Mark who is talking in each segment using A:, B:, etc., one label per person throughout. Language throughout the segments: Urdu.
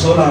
A: 16।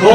A: 2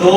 A: 2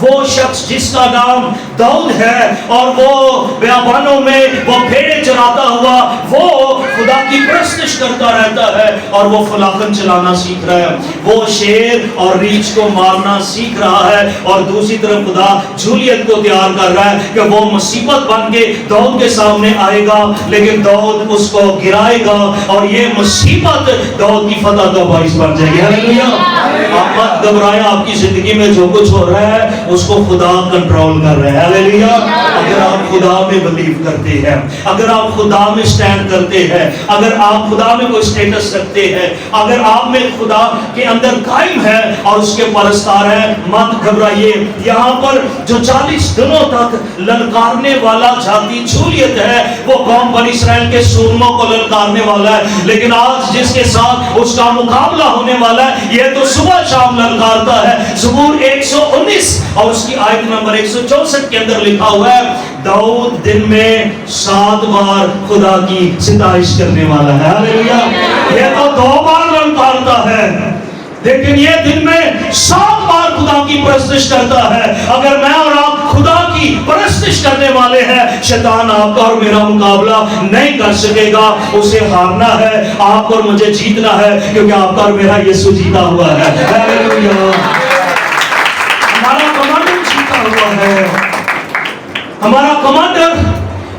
A: وہ شخص جس کا نام داؤد ہے اور وہ بیابانوں میں وہ بھیڑیں چراتا ہوا وہ خدا کی پرستش کرتا رہتا ہے اور وہ فلاخن چلانا سیکھ رہا ہے، وہ شیر اور ریچھ کو مارنا سیکھ رہا ہے، اور دوسری طرف خدا جولیت کو تیار کر رہا ہے کہ وہ مصیبت بن کے داؤد کے سامنے آئے گا، لیکن داؤد اس کو گرائے گا اور یہ مصیبت داؤد کی فتح کا باعث بن جائے گی۔ ہاللیلویہ۔ آپ مت گھبرائیں، آپ کی زندگی میں جو کچھ ہو رہا ہے اس کو خدا کنٹرول کر رہا ہے۔ ہاللیلویہ۔ اگر آپ خدا میں بلیو کرتے ہیں، اگر آپ خدا میں سٹینڈ کرتے ہیں، اگر آپ خدا میں کوئی سٹیٹس رکھتے ہیں، اگر آپ میں خدا کے اندر قائم ہے اور اس کے پرستار ہیں، مت گھبرائیے۔ یہاں پر جو 40 دنوں تک للکارنے والا جاتی جولیت ہے وہ قوم بنی اسرائیل کے سورموں کو للکارنے والا ہے، لیکن آج جس کے ساتھ اس کا مقابلہ ہونے والا ہے یہ تو صبح شام للکارتا ہے۔ زبور 119 اور اس کی آیت نمبر 164 کے اندر لکھا ہوا ہے داؤد دن میں 7 بار خدا کی ستائش کرنے والا ہے۔ ہاللیلویہ۔ یہ تو 2 بار للکارتا ہے لیکن یہ دن میں 7 بار خدا کی پرستش کرتا ہے۔ اگر میں اور آپ خدا کی پرستش کرنے والے ہیں، شیطان آپ کا اور میرا مقابلہ نہیں کر سکے گا، اسے ہارنا ہے، آپ اور مجھے جیتنا ہے، کیونکہ آپ کا اور میرا یسوع جیتا ہوا ہے۔ ہاللیلویہ۔ ہمارا کمانڈر جیتا ہوا ہے، ہمارا کمانڈر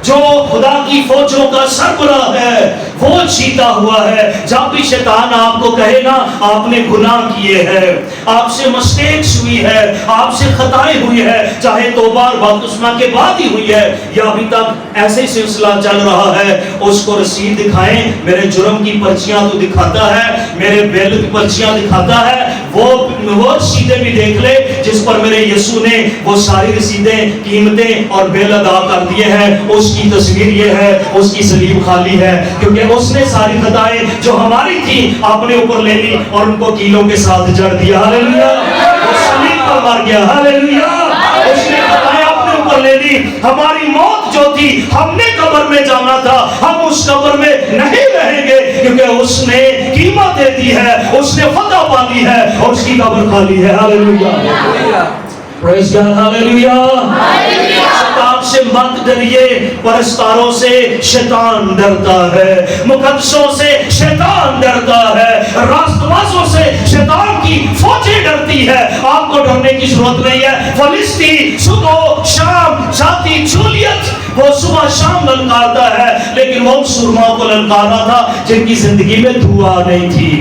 A: جو خدا کی فوجوں کا سربراہ ہے وہ جیتا ہوا ہے۔ جب بھی شیطان آپ کو کہے نا آپ نے گناہ کیے ہیں، آپ سے مسٹیکس ہوئی ہے، آپ سے خطائیں ہوئی ہے، چاہے توبہ اور بپتسمہ کے بعد ہی ہوئی ہے یا ابھی تک ایسے ہی سلسلہ چل رہا ہے، اس کو رسید دکھائیں۔ میرے جرم کی پرچیاں تو دکھاتا ہے، میرے بیل کی پرچیاں دکھاتا ہے، وہ رسیدیں بھی دیکھ لے جس پر میرے یسوع نے وہ ساری رسیدیں، قیمتیں اور بیل ادا کر دیے ہیں، اس کی تصویر یہ ہے، اس کی صلیب خالی ہے، کیونکہ اس نے ساری خطائیں جو ہماری تھی اپنے اوپر لے لی اور ان کو کیلوں کے ساتھ جڑ دیا۔ ہاللیلویہ۔ وہ صلیب پر مر گیا۔ ہاللیلویہ۔ اس نے خطائیں اپنے اوپر لے لی، ہماری موت جو تھی ہم نے قبر میں جانا تھا، ہم اس قبر میں نہیں رہیں گے کیونکہ اس نے قیمت دے دی ہے، اس نے فتح پالی ہے اور اس کی قبر خالی ہے۔ ہاللیلویہ۔ پریز گاڈ۔ ہاللیلویہ۔ شیطان سے مت ڈریے، پرستاروں سے شیطان ڈرتا ہے، مقدسوں سے شیطان ڈرتا ہے، راست بازوں سے شیطان کی فوجیں ڈرتی ہے۔ آپ کو ڈرنے کی ضرورت نہیں ہے۔ فلسطی صبح شام جاتی جولیت وہ صبح شام للکارتا ہے، لیکن وہ سورماؤں کو للکارا تھا جن کی زندگی میں دعا نہیں تھی،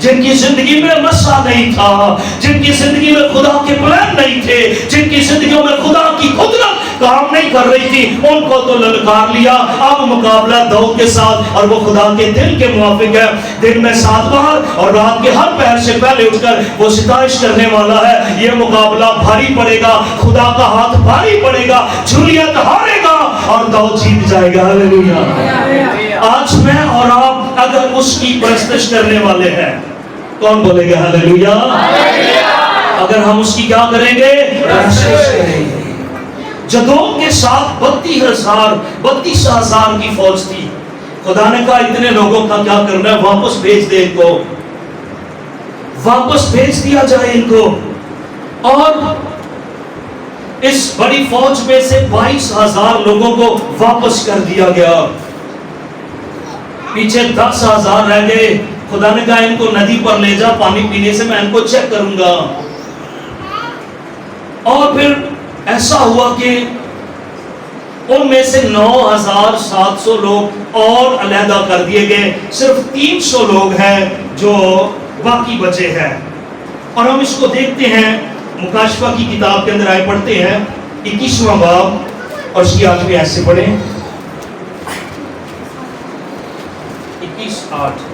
A: جن کی زندگی میں مسا نہیں تھا، جن کی زندگی میں خدا کے پلان نہیں تھے، جن کی زندگیوں میں خدا کی قدرت کام نہیں کر رہی تھی، ان کو تو للکار لیا۔ اب مقابلہ داؤد کے ساتھ اور وہ خدا کے دل کے موافق ہے۔ دن میں 7 بار اور رات کے ہر پہر سے پہلے اٹھ کر وہ ستائش کرنے والا ہے۔ یہ مقابلہ بھاری پڑے گا، خدا کا ہاتھ بھاری پڑے گا، جولیت ہارے گا اور داؤد جیت جائے گا۔ ہاللیلویہ۔ آج میں اور آپ اگر اس کی پرستش کرنے والے ہیں، کون بولے گا ہاللیلویہ؟ اگر ہم اس کی کیا کریں گے؟ پرستش کریں گے۔ جدوں کے ساتھ 32,000 کی فوج تھی۔ خدا نے کہا اتنے لوگوں کا کیا کرنا ہے، واپس بھیج دے ان کو، واپس بھیج دیا جائے ان کو۔ اور اس بڑی فوج میں سے 22,000 لوگوں کو واپس کر دیا گیا، پیچھے 10,000 رہ گئے۔ خدا نے کہا ان کو ندی پر لے جا، پانی پینے سے میں ان کو چیک کروں گا۔ اور پھر ایسا ہوا کہ ان میں سے 9,700 لوگ اور علیحدہ کر دیے گئے، صرف 300 لوگ ہیں جو باقی بچے ہیں۔ اور ہم اس کو دیکھتے ہیں مکاشفہ کی کتاب کے اندر آئے، پڑھتے ہیں 21واں باب اور اس کی 8ویں آیت سے پڑھیں۔ 21:8۔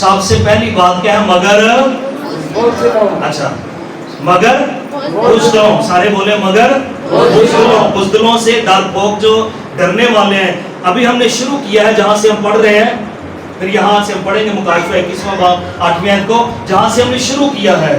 A: سب سے پہلی بات کیا ہے؟ مگر اچھا مگر بزدلوں، سارے بولے مگر بزدلوں، بزدلوں سے ڈرپوک جو ڈرنے والے ہیں۔ ابھی ہم نے شروع کیا ہے جہاں سے ہم پڑھ رہے ہیں، پھر یہاں سے ہم پڑھیں گے مکاشفہ 21واں باب 8ویں آیت کو، جہاں سے ہم نے شروع کیا ہے۔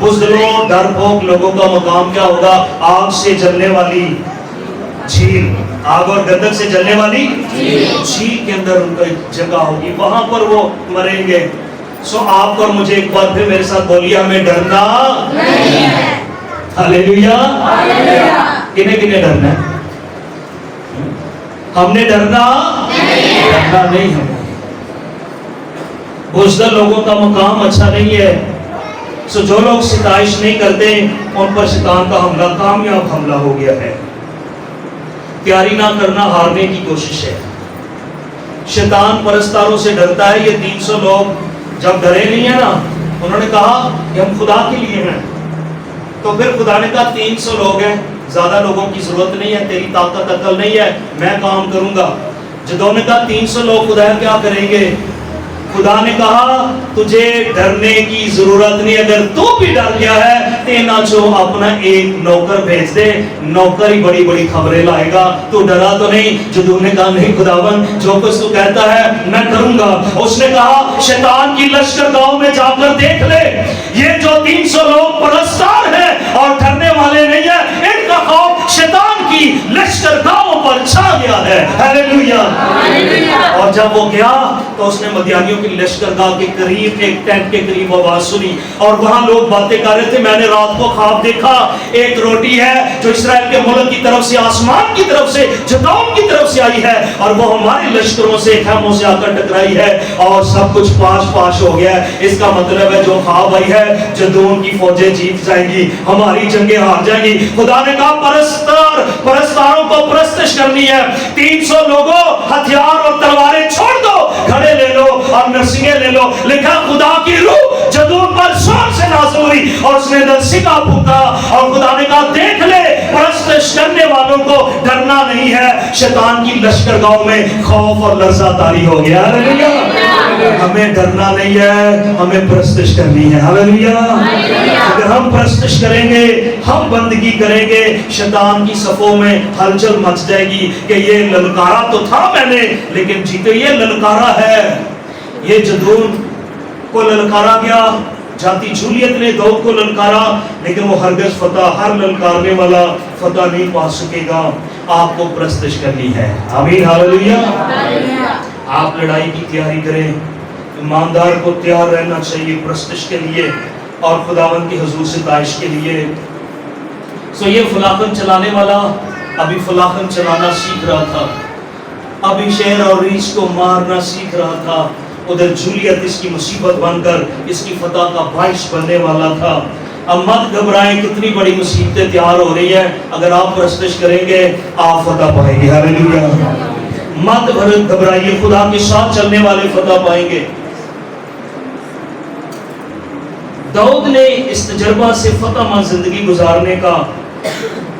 A: بزدلوں ڈرپوک لوگوں کا مقام کیا ہوگا؟ آگ سے جلنے والی جھیل. آگ اور گندک سے جلنے والی جھیل کے اندر ان کا جگہ ہوگی, وہاں پر وہ مریں گے. سو آپ اور مجھے ایک بار پھر میرے ساتھ بولیے, ہمیں ڈرنا نہیں ہے. ہاللیلویا. کنے کنے ڈرنا ہے؟ ہم نے ڈرنا نہیں ہے. بزدل لوگوں کا مقام اچھا نہیں ہے. سو جو لوگ ستائش نہیں کرتے ان پر شیطان کا حملہ کامیاب حملہ ہو گیا ہے. تیاری نہ کرنا ہارنے کی کوشش ہے. شیطان پرستاروں سے ڈرتا ہے. یہ 300 لوگ جب ڈرے نہیں ہیں نا, انہوں نے کہا کہ ہم خدا کے لیے ہیں. تو پھر خدا نے کہا 300 لوگ ہیں, زیادہ لوگوں کی ضرورت نہیں ہے, تیری طاقت عقل نہیں ہے, میں کام کروں گا. جدوں نے کہا 300 لوگ خدا کیا کریں گے؟ خدا نے کہا تجھے ڈرنے کی ضرورت نہیں. اگر تو بھی ڈر گیا ہے تینا جو اپنا ایک نوکر بھیج دے, نوکر ہی بڑی بڑی خبریں لائے گا. تو ڈرا تو نہیں؟ جدوں نے کہا نہیں خداوند, جو کچھ تو کہتا ہے میں کروں گا. اس نے کہا شیطان کی لشکر گاؤں میں جا کر دیکھ لے, یہ جو 300 لوگ پرستار ہیں اور ڈرنے والے نہیں ہیں, ان کا خوف شیطان کی لشکر گاؤں پر چھا گیا ہے. ہاللیلویا. اور جب وہ گیا تو اس نے مدیانیوں کی لشکر گاہ کے قریب ایک ٹینٹ کے قریب آواز سنی, اور وہاں لوگ باتیں کر رہے تھے. میں نے رات کو خواب دیکھا, ایک روٹی ہے جو اسرائیل کے ملک کی طرف سے, آسمان کی طرف سے, جدعون کی طرف سے آئی ہے, اور وہ ہمارے لشکروں سے, خیموں سے آ کر ٹکرائی ہے, اور سب کچھ پاش پاش ہو گیا ہے. اس کا مطلب ہے جو خواب آئی ہے, جدعون کی فوجیں جیت جائیں گی, ہماری جنگیں ہار جائیں گی. خدا نے کہا پرستاروں کو پرستش کرنی ہے. 300 لوگوں ہتھیار اور تلواریں چھوڑ دو, گھڑے لے لو اور نرسنگیں لے لو. لکھا خدا کی روح جدون پر زور سے نازل ہوئی اور اس نے نرسنگا پھونکا, اور خدا نے کہا دیکھ لے پرستش کرنے والوں کو ڈرنا نہیں ہے. شیطان کی لشکر گاؤں میں خوف اور لرزہ طاری ہو گیا. ہاللیلویا. ہمیں ڈرنا نہیں ہے, ہمیں پرستش کرنی ہے. ہاللیلویا. اگر ہم پرستش کریں گے, ہم بندگی کریں گے, شیطان کی صفوں میں ہلچل مچ جائے گی کہ یہ للکارا تو تھا میں نے, لیکن جیتے یہ للکارا ہے. یہ جدون کو للکارا گیا, جاتی جولیت نے داؤد کو للکارا, لیکن وہ ہرگز فتح, ہر للکارنے والا فتح نہیں پا سکے گا. آپ کو پرستش کرنی ہے. آمین. ہاللیلویا. آپ لڑائی کی تیاری کریں. ایماندار کو تیار رہنا چاہیے پرستش کے لیے اور خداوند کی حضور ستائش کے لیے. سو یہ فلاخن چلانے والا ابھی فلاخن چلانا سیکھ رہا تھا, ابھی شہر اور ریچھ کو مارنا سیکھ رہا تھا. ادھر جولیت اس کی مصیبت بن کر اس کی فتح کا باعث بننے والا تھا. اب مت گھبرائیں, کتنی بڑی مصیبتیں تیار ہو رہی ہیں. اگر آپ پرستش کریں گے آپ فتح پائیں گے. ہاللیلویا. مت گھبرائیے, خدا کے ساتھ چلنے والے فتح پائیں گے. داؤد نے اس تجربہ سے فتح مند زندگی گزارنے کا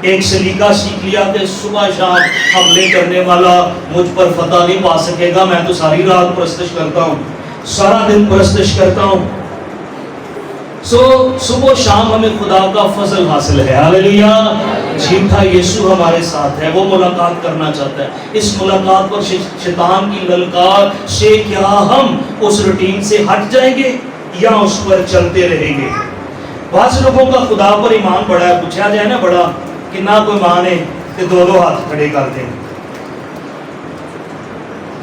A: ایک سلیقہ سیکھ لیا کہ صبح شام حملے کرنے والا مجھ پر فتح نہیں پا سکے گا. میں تو ساری رات پرستش کرتا ہوں, سارا دن پرستش کرتا ہوں. سو صبح شام ہمیں خدا کا فضل حاصل ہے. ہاللیلویا. جیتا یسوع ہمارے ساتھ ہے, وہ ملاقات کرنا چاہتا ہے. اس ملاقات پر شیطان کی للکار سے کیا ہم اس روٹین سے ہٹ جائیں گے یا اس پر چلتے رہیں گے؟ بعض لوگوں کا خدا پر ایمان بڑا ہے. پوچھا جائے نا بڑا کہ نہ کوئی ایمان ہے کہ 2 ہاتھ کھڑے کر دیں.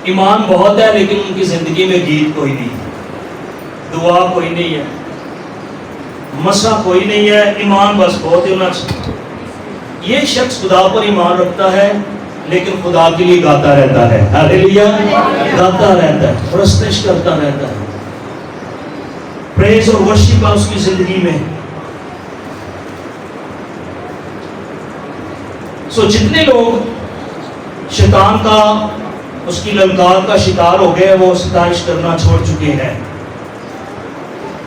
A: ایمان بہت ہے لیکن ان کی زندگی میں گیت کوئی نہیں, دعا کوئی نہیں ہے, مسا کوئی نہیں ہے. ایمان بس بہت ہونا چاہیے. یہ شخص خدا پر ایمان رکھتا ہے لیکن خدا کے لیے گاتا رہتا ہے. ہاللیلویا. گاتا رہتا ہے, پرستش کرتا رہتا ہے. پریز اور ورشپ کا اس کی زندگی میں. سو جتنے لوگ شیطان کا, اس کی للکار کا شکار ہو گئے, وہ ستائش کرنا چھوڑ چکے ہیں.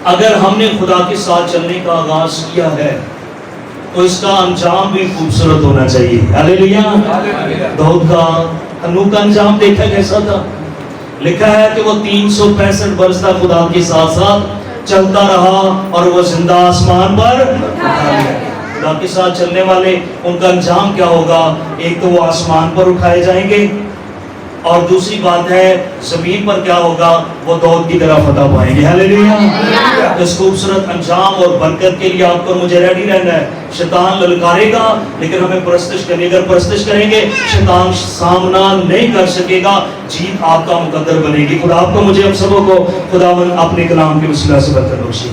A: اگر ہم نے خدا کے ساتھ چلنے کا آغاز کیا ہے تو اس کا انجام بھی خوبصورت ہونا چاہیے. ہاللیلویا. داؤد کا حنوک کا انجام دیکھا کیسا تھا؟ لکھا ہے کہ وہ 365 برس تک خدا کے ساتھ ساتھ چلتا رہا اور وہ زندہ آسمان پر اٹھا گیا. خدا کے ساتھ چلنے والے ان کا انجام کیا ہوگا؟ ایک تو وہ آسمان پر اٹھائے جائیں گے, اور دوسری بات ہے زمین پر کیا ہوگا, وہ داؤد کی طرح فتح پائیں گے. ہاللیلویہ. اس خوبصورت انجام اور برکت کے لیے آپ کو مجھے ریڈی رہنا ہے. شیطان للکارے گا لیکن ہمیں پرستش کرنی, اگر پرستش کریں گے شیطان سامنا نہیں کر سکے گا, جیت آپ کا مقدر بنے گی. خدا آپ کو مجھے ہم سبوں کو خداوند اپنے کلام کے وسیلہ سے برکت بخشے.